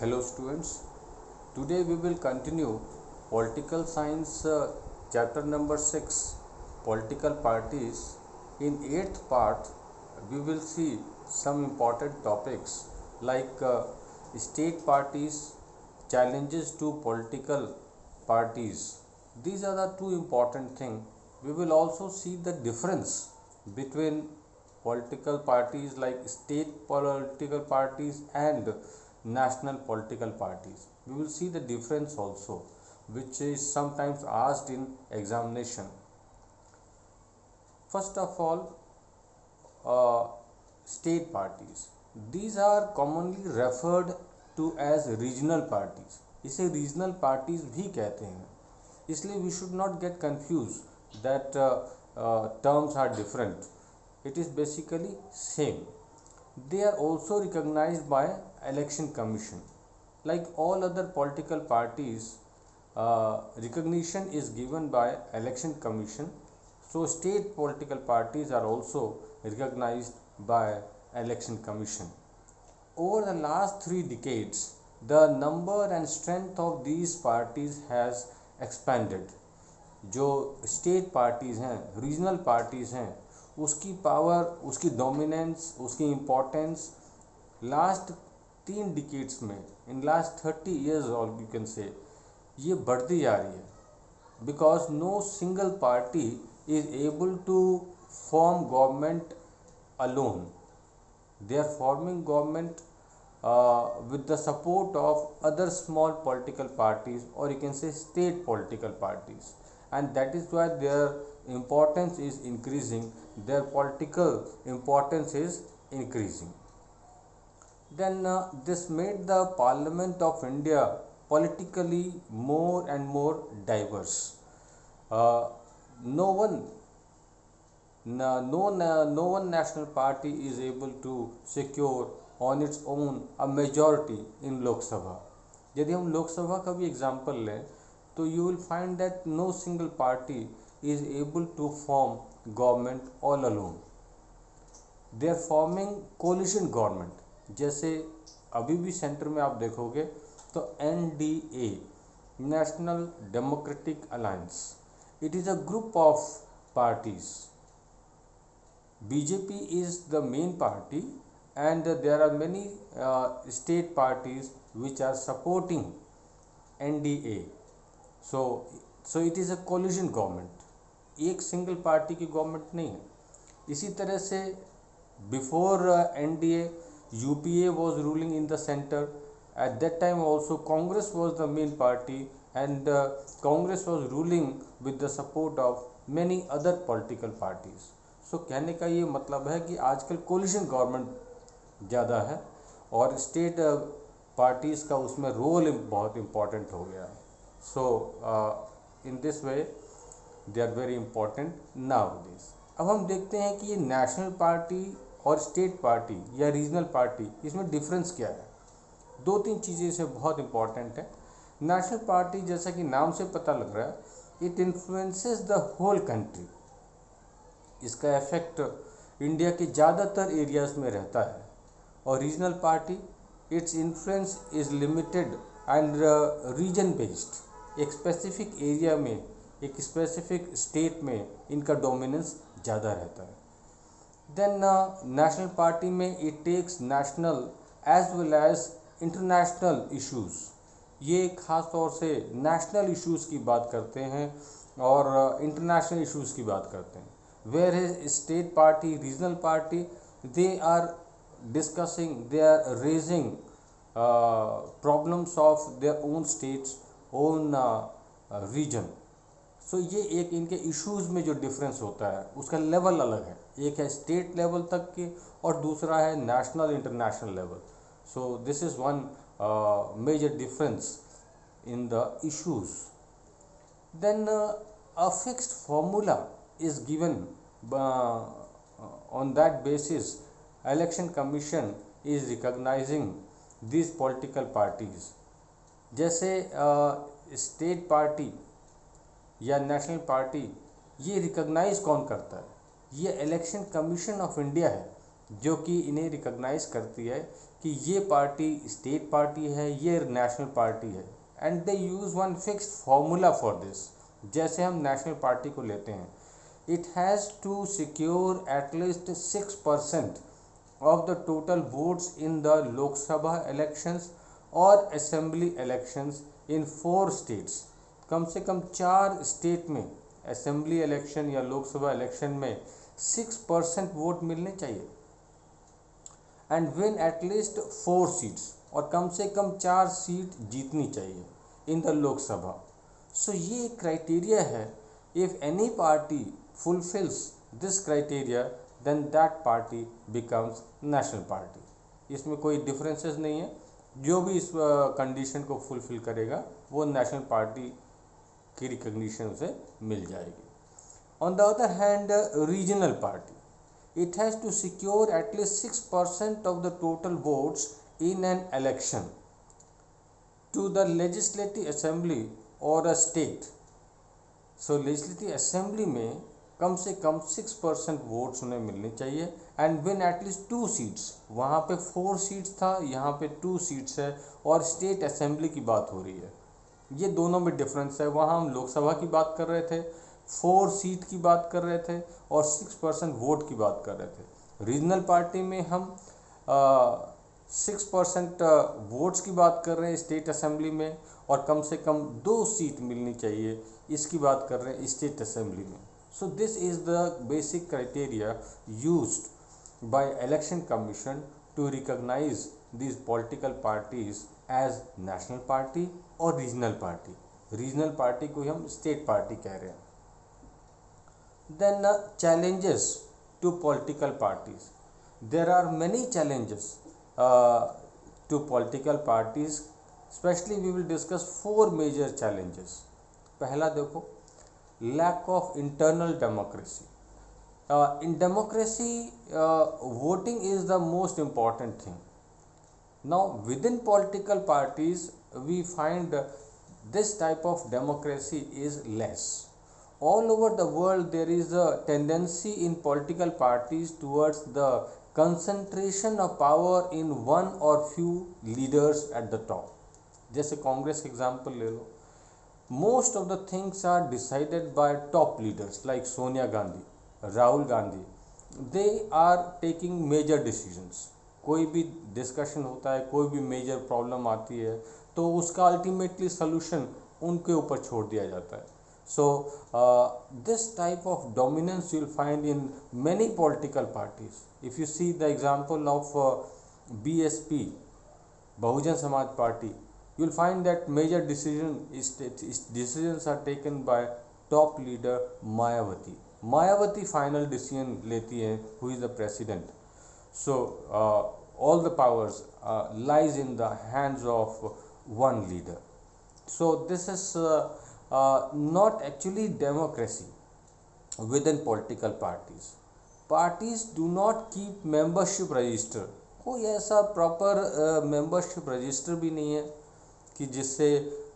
Hello students, today we will continue political science chapter number 6 political parties. In 8th part we will see some important topics like state parties, challenges to political parties. These are the two important things. We will also see the difference between political parties like state political parties and national political parties. We will see the difference also, which is sometimes asked in examination. First of all, uh, state parties. These are commonly referred to as regional parties. इसे regional parties भी कहते हैं, इसलिए we should not get confused that terms are different. It is basically same. They are also recognized by election commission. Like all other political parties, recognition is given by election commission. So state political parties are also recognized by election commission. Over the last 3 decades, the number and strength of these parties has expanded. जो state parties हैं, regional parties हैं, उसकी power, उसकी dominance, उसकी importance last 3 decades में, in last 30 years और you can say, ये बढ़ती जा रही है. Because no single party is able to form government alone. They are forming government with the support of other small political parties, or you can say state political parties, and that is why their importance is increasing, their political importance is increasing. Then this made the Parliament of India politically more and more diverse. No one no one national party is able to secure on its own a majority in Lok Sabha. यदि हम लोकसभा का भी example लें तो you will find that no single party is able to form government all alone. They are forming coalition government. जैसे अभी भी centre में आप देखोगे तो NDA, national democratic alliance, it is a group of parties. BJP is the main party, and there are many state parties which are supporting NDA. So it is a coalition government. एक single party की government नहीं है. इसी तरह से before NDA, UPA was ruling in the center. At that time also Congress was the main party, and Congress was ruling with the support of many other political parties. सो कहने का ये मतलब है कि आजकल कोलिशन गवर्नमेंट ज़्यादा है और स्टेट पार्टीज़ का उसमें रोल बहुत इम्पॉर्टेंट हो गया है. So in this way they are very important now this. अब हम देखते हैं कि ये नेशनल पार्टी और स्टेट पार्टी या रीजनल पार्टी, इसमें डिफरेंस क्या है. 2-3 चीज़ें इसमें बहुत इम्पॉर्टेंट है. नेशनल पार्टी, जैसा कि नाम से पता लग रहा है, it influences the whole country. इसका इफेक्ट इंडिया के ज़्यादातर एरियाज़ में रहता है. और regional party, its influence is limited and region based. एक स्पेसिफिक एरिया में, एक स्पेसिफिक स्टेट में इनका डोमिनेंस ज़्यादा रहता है. देन नेशनल पार्टी में it takes national as well as international issues. ये ख़ास तौर से नेशनल इश्यूज़ की बात करते हैं और इंटरनेशनल इश्यूज़ की बात करते हैं. Whereas state party, regional party, they are discussing, they are raising problems of their own states, own region. सो ये एक इनके इश्यूज़ में जो डिफरेंस होता है उसका लेवल अलग है. एक है स्टेट लेवल तक के और दूसरा है national international level. So this is one major difference in the issues. Then a fixed formula is given. On that basis, election commission is recognizing these political parties. जैसे स्टेट पार्टी या national party, ये recognise कौन करता है? ये election commission of India है. जो कि इन्हें रिकॉग्नाइज करती है कि ये पार्टी स्टेट पार्टी है, ये नेशनल पार्टी है, and they use one fixed formula for this. जैसे हम नेशनल पार्टी को लेते हैं, it has to secure at least 6% of the total votes in the Lok Sabha elections or assembly elections in 4 states। कम से कम 4 state में assembly election या Lok Sabha election में 6% vote मिलने चाहिए, and win at least 4 seats, और कम से कम 4 सीट जीतनी चाहिए in the Lok Sabha. सो ये क्राइटेरिया है। If any party fulfills this criteria then that party becomes national party। इसमें कोई डिफरेंसेस नहीं है, जो भी इस कंडीशन को फुलफिल करेगा वो नेशनल पार्टी की रिकॉग्निशन उसे मिल जाएगी। On the other hand regional party, it has to secure at least 6% of the total votes in an election to the legislative assembly और a state. So legislative assembly में कम से कम 6% वोट्स उन्हें मिलने चाहिए, एंड विन एटलीस्ट 2 सीट्स। वहाँ पे 4 seats था, यहाँ पे 2 सीट्स है, और स्टेट असेंबली की बात हो रही है। ये दोनों में डिफरेंस है। वहाँ हम लोकसभा की बात कर रहे थे, 4 सीट की बात कर रहे थे, और 6% वोट की बात कर रहे थे। रीजनल पार्टी में हम 6% वोट्स की बात कर रहे हैं स्टेट असेंबली में, और कम से कम 2 सीट मिलनी चाहिए, इसकी बात कर रहे हैं स्टेट असेंबली में। So this is the basic criteria used by Election Commission to recognize these political parties as national party और regional party। regional party को हम state party कह रहे हैं। Then challenges to political parties, there are many challenges to political parties, especially we will discuss 4 major challenges। पहला देखो, lack of internal democracy। In democracy, voting is the most important thing। Now within political parties we find this type of democracy is less। All over the world there is a tendency in political parties towards the concentration of power in one or few leaders at the top। जैसे Congress example ले लो, most of the things are decided by top leaders like Sonia Gandhi, Rahul Gandhi। they are taking major decisions। कोई भी discussion होता है, कोई भी major problem आती है, तो उसका अल्टीमेटली सोल्यूशन उनके ऊपर छोड़ दिया जाता है। So this type of dominance you will find in many political parties. If you see the example of BSP, Bahujan Samaj party, you will find that major decisions are taken by top leader Mayawati। Mayawati final decision लेती है, who is the president। So all the powers lies in the hands of one leader। So this is not actually democracy within political parties। Parties do not keep membership register। कोई ऐसा proper membership register भी नहीं है कि जिससे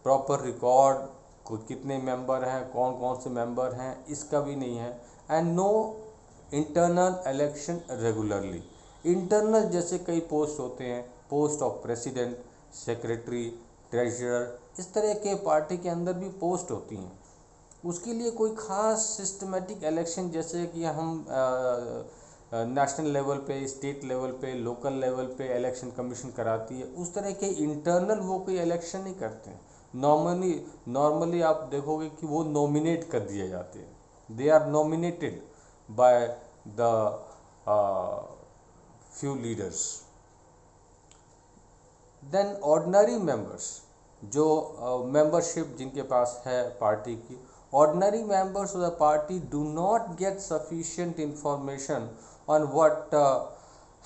proper record को कितने member हैं, कौन कौन से मेंबर हैं, इसका भी नहीं है। And no internal election regularly. Internal जैसे कई पोस्ट होते हैं, post of president, secretary, treasurer, इस तरह के पार्टी के अंदर भी पोस्ट होती हैं। उसके लिए कोई ख़ास सिस्टमेटिक इलेक्शन जैसे कि हम नेशनल लेवल पे, स्टेट लेवल पे, लोकल लेवल पे इलेक्शन कमीशन कराती है, उस तरह के इंटरनल वो कोई इलेक्शन नहीं करते हैं। नॉर्मली आप देखोगे कि वो नॉमिनेट कर दिए जाते हैं। They are nominated by the few leaders. Then ordinary members, जो मेंबरशिप जिनके पास है पार्टी की, ordinary members of the party do not get sufficient information on what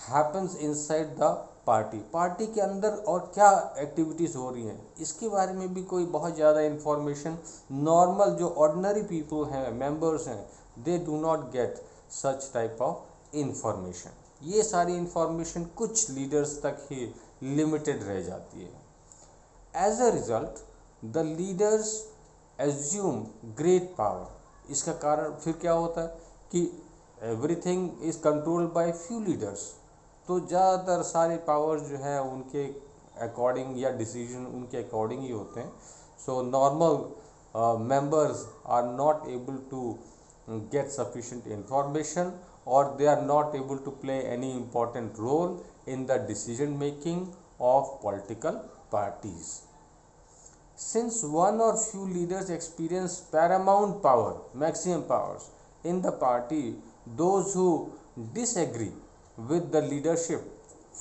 happens inside the party। Party के अंदर और क्या एक्टिविटीज़ हो रही हैं, इसके बारे में भी कोई बहुत ज़्यादा इन्फॉर्मेशन नॉर्मल जो ऑर्डिनरी पीपल हैं, मेंबर्स हैं, they do not get such type of information. ये सारी इंफॉर्मेशन कुछ लीडर्स तक ही लिमिटेड रह जाती है। As a result the leaders assume great power. इसका कारण फिर क्या होता है कि everything is controlled by few leaders. तो ज़्यादातर सारे पावर्स जो है उनके अकॉर्डिंग या डिसीजन उनके अकॉर्डिंग ही होते हैं. So normal members are not able to get sufficient information, or they are not able to play any important role in the decision making of political parties. Since one or few leaders experience paramount power, maximum powers in the party, those who disagree with the leadership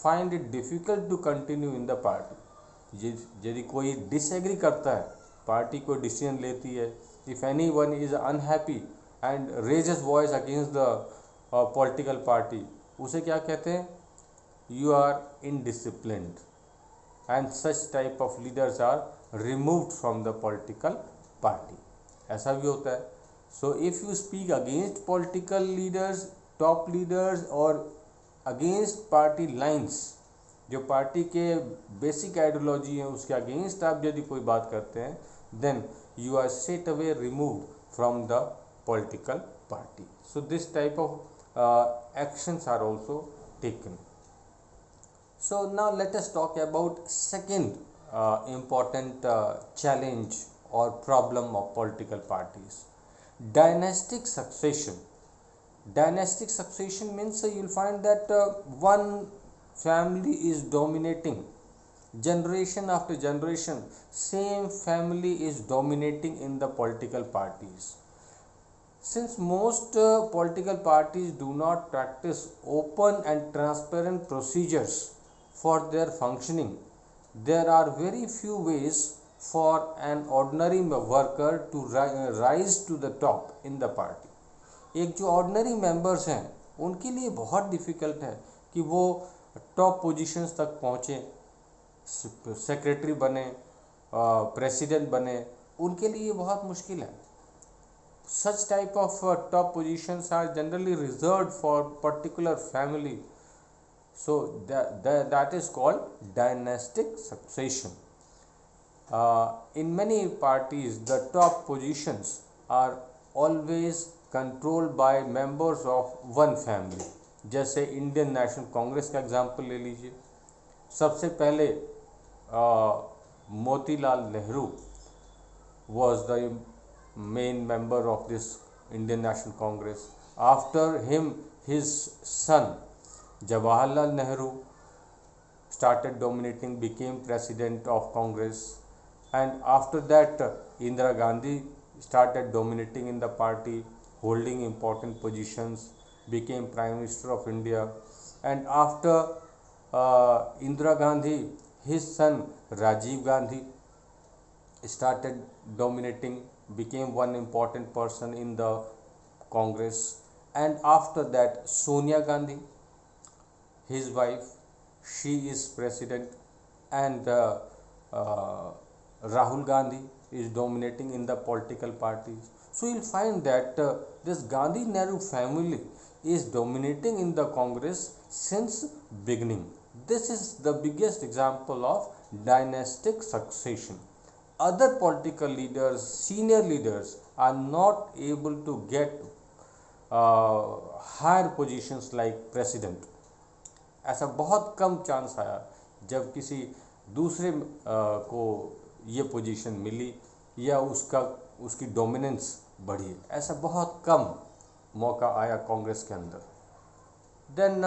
find it difficult to continue in the party. यदि कोई disagree करता है, party कोई decision लेती है, if anyone is unhappy and raises voice against the political party, उसे क्या कहते हैं? You are indisciplined, and such type of leaders are removed from the political party. ऐसा भी होता है. So if you speak against political leaders, top leaders, or against party lines, जो party के बेसिक आइडियोलॉजी है उसके अगेंस्ट आप यदि कोई बात करते हैं, then you are straight away removed from the political party. So this type of actions are also taken. So now let us talk about second important challenge or problem of political parties: dynastic succession. Dynastic succession means you will find that one family is dominating generation after generation, same family is dominating in the political parties. Since most political parties do not practice open and transparent procedures for their functioning, there are very few ways for an ordinary worker to rise to the top in the party. एक जो ordinary members हैं उनके लिए बहुत difficult है कि वो top positions तक पहुँचे, सेक्रेटरी बने, प्रेसिडेंट बने, उनके लिए बहुत मुश्किल है. Such type of top positions are generally reserved for particular family. So that is called dynastic succession. In many parties, the top positions are always controlled by members of one family. जैसे Indian national Congress का example ले लीजिए. सबसे पहले Motilal Nehru was the main member of this Indian National Congress. After him, his son Jawaharlal Nehru started dominating, became president of Congress, and after that Indira Gandhi started dominating in the party, holding important positions, became Prime Minister of India, and after Indira Gandhi, his son Rajiv Gandhi started dominating, became one important person in the Congress, and after that Sonia Gandhi, his wife, she is president, and Rahul Gandhi is dominating in the political parties. So you'll find that this Gandhi Nehru family is dominating in the Congress since beginning. This is the biggest example of dynastic succession. Other political leaders, senior leaders, are not able to get higher positions like president. ऐसा बहुत कम chance आया जब किसी दूसरे को ये position मिली या उसकी डोमिनेंस बढ़ी. ऐसा बहुत कम मौका आया कांग्रेस के अंदर. Then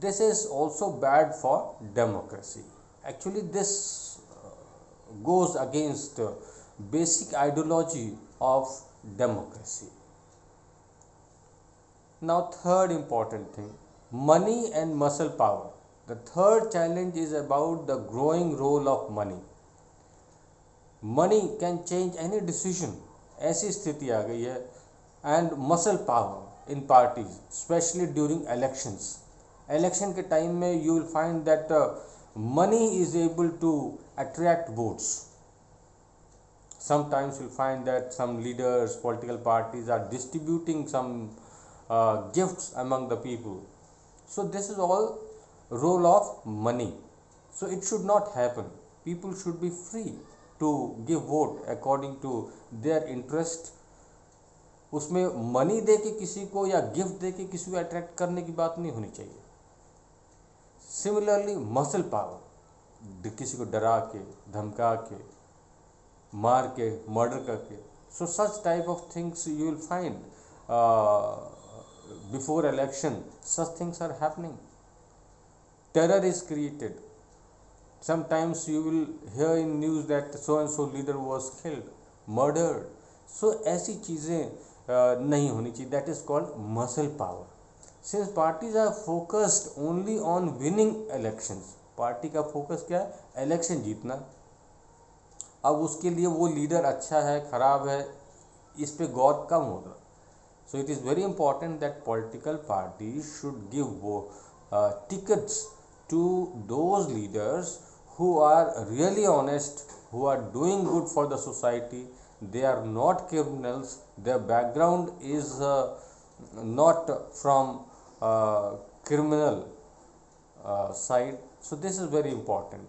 this is also bad for democracy. Actually this goes against basic ideology of democracy. Now third important thing, money and muscle power. The third challenge is about the growing role of money. Money can change any decision. ऐसी स्थिति आ गई है. And muscle power in parties, especially during elections. Election के time में you will find that money is able to attract votes. Sometimes you'll find that some leaders, political parties are distributing some gifts among the people. So this is all role of money. So it should not happen. People should be free to give vote according to their interest. उसमें money दे के किसी को या gift दे के किसी को attract करने की बात नहीं होनी चाहिए। सिमिलरली मसल पावर, किसी को डरा के, धमका के, मार के, मर्डर करके, so such type of things you will find before election, such things are happening. Terror is created. Sometimes you will hear in news that so and so leader was killed, murdered. So ऐसी चीज़ें नहीं होनी चाहिए. That is called muscle power. Since parties are focused only on winning elections, party का focus क्या है? Election जीतना. अब उसके लिए वो लीडर अच्छा है खराब है इस पे गौर कम होगा. So it is very important that political parties should give tickets to those leaders who are really honest, who are doing good for the society. They are not criminals. Their background is not from criminal side. So this is very important.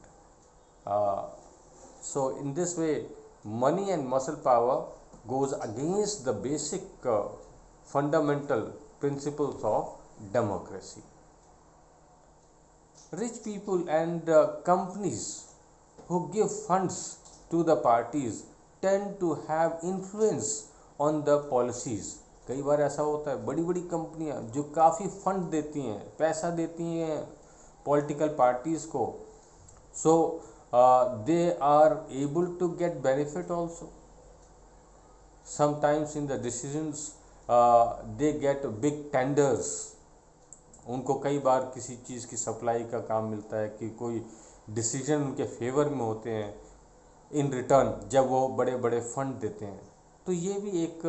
So in this way, money and muscle power goes against the basic fundamental principles of democracy. Rich people and companies who give funds to the parties tend to have influence on the policies. कई बार ऐसा होता है बड़ी बड़ी कंपनियां जो काफ़ी fund देती हैं, पैसा देती हैं पॉलिटिकल पार्टीज़ को, so they are able to get benefit also. Sometimes in the decisions they get big tenders. उनको कई बार किसी चीज़ की सप्लाई का काम मिलता है कि कोई डिसीजन उनके फेवर में होते हैं इन रिटर्न जब वो बड़े बड़े फंड देते हैं. तो ये भी एक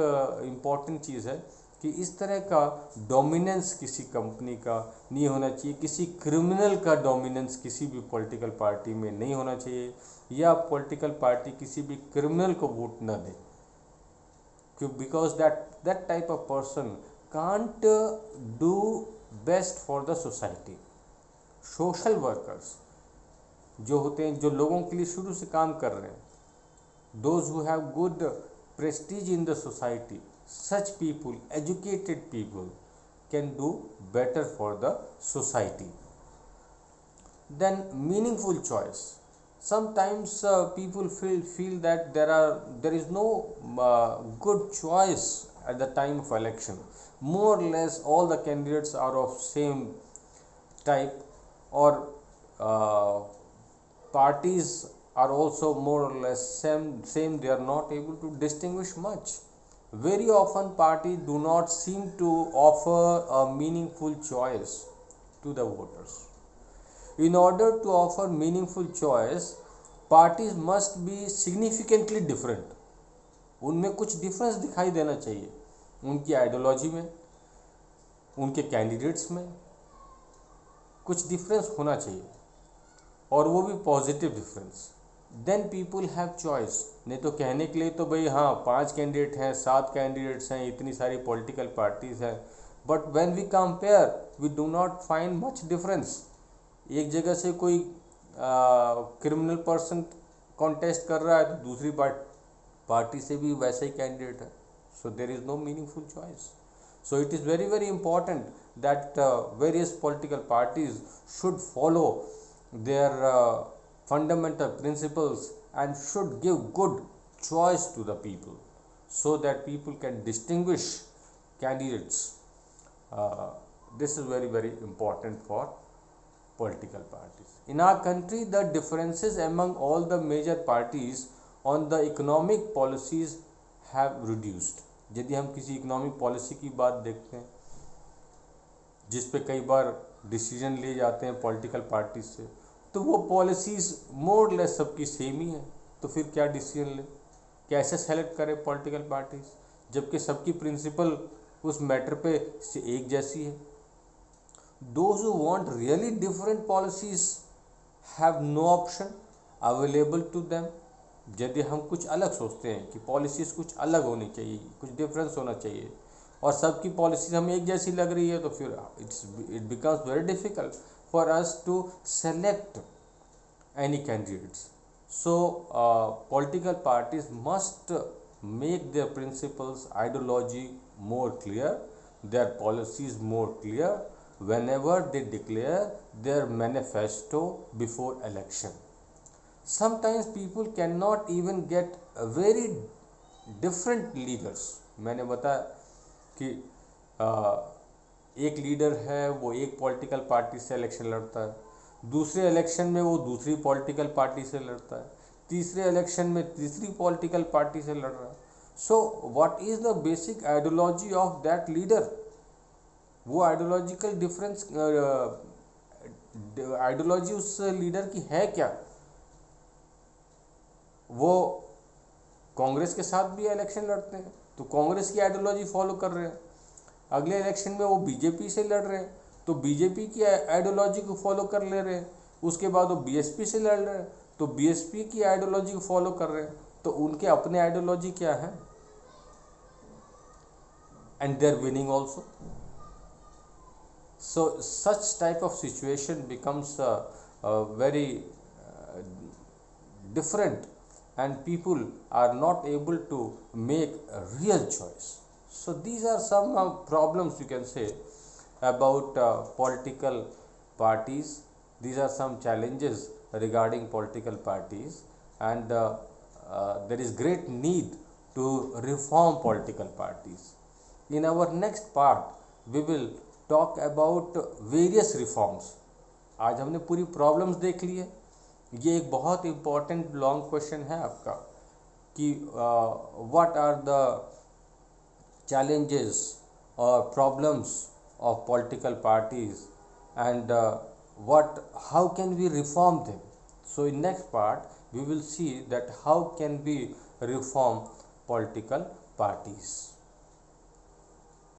इम्पॉर्टेंट चीज़ है कि इस तरह का डोमिनेंस किसी कंपनी का नहीं होना चाहिए, किसी क्रिमिनल का डोमिनेंस किसी भी पॉलिटिकल पार्टी में नहीं होना चाहिए, या पॉलिटिकल पार्टी किसी भी क्रिमिनल को वोट न दे, क्यों? Because that type of person can't do best for the society. Social workers जो होते हैं, जो लोगों के लिए शुरू से काम कर रहे हैं, those who have good prestige in the society, such people, educated people, can do better for the society. Then meaningful choice. Sometimes people feel that there is no good choice at the time of election. More or less all the candidates are of same type, or parties are also more or less same. They are not able to distinguish much. Very often parties do not seem to offer a meaningful choice to the voters. In order to offer meaningful choice, parties must be significantly different. उनमें कुछ difference दिखाई देना चाहिए, उनकी ideology में, उनके candidates में कुछ डिफरेंस होना चाहिए, और वो भी positive difference. Then people have choice. नहीं तो कहने के लिए तो भाई हाँ 5 कैंडिडेट हैं, 7 कैंडिडेट्स हैं, इतनी सारी पॉलिटिकल पार्टीज हैं, but when we compare we do not find much difference. एक जगह से कोई क्रिमिनल पर्सन कॉन्टेस्ट कर रहा है तो दूसरी पार्टी से भी वैसा ही कैंडिडेट है. So there is no meaningful choice. So it is very very important that various political parties should follow their fundamental principles and should give good choice to the people, so that people can distinguish candidates. This is very very important for political parties. In our country, the differences among all the major parties on the economic policies have reduced. यदि हम किसी economic policy की बात देखते हैं जिस पे कई बार डिसीजन लिए जाते हैं पॉलिटिकल पार्टी से, तो वो पॉलिसीज़ मोर लेस सबकी सेम ही है. तो फिर क्या डिसीजन ले, कैसे सेलेक्ट करें पॉलिटिकल पार्टीज, जबकि सबकी प्रिंसिपल उस मैटर पे एक जैसी है. Those who want really different policies have no option available to them. यदि हम कुछ अलग सोचते हैं कि पॉलिसीज़ कुछ अलग होनी चाहिए, कुछ डिफरेंस होना चाहिए, और सबकी पॉलिसीज हमें एक जैसी लग रही है, तो फिर it becomes very difficult for us to select any candidates. So political parties must make their principles, ideology more clear, their policies more clear whenever they declare their manifesto before election. Sometimes people cannot even get a very different leaders. मैंने बताया कि एक leader है वो एक political party से election लड़ता है, दूसरे इलेक्शन में वो दूसरी पॉलिटिकल पार्टी से लड़ता है, तीसरे इलेक्शन में तीसरी पॉलिटिकल पार्टी से लड़ रहा है. So what is the basic ideology of that leader? वो आइडियोलॉजिकल डिफरेंस, आइडियोलॉजी उस लीडर की है क्या? वो कांग्रेस के साथ भी इलेक्शन लड़ते हैं तो कांग्रेस की आइडियोलॉजी फॉलो कर रहे हैं, अगले इलेक्शन में वो बीजेपी से लड़ रहे हैं तो बीजेपी की आइडियोलॉजी को फॉलो कर ले रहे हैं, उसके बाद वो बीएसपी से लड़ रहे हैं तो बीएसपी की आइडियोलॉजी को फॉलो कर रहे हैं. तो उनके अपने आइडियोलॉजी क्या है? And they are winning also. So such type of situation becomes very different, and people are not able to make a real choice. So these are some problems you can say about political parties. These are some challenges regarding political parties, and there is great need to reform political parties. In our next part we will talk about various reforms. आज हमने पूरी problems देख ली है. ये एक बहुत important long question है आपका कि what are the challenges or problems of political parties, and how can we reform them. So in next part we will see that how can we reform political parties.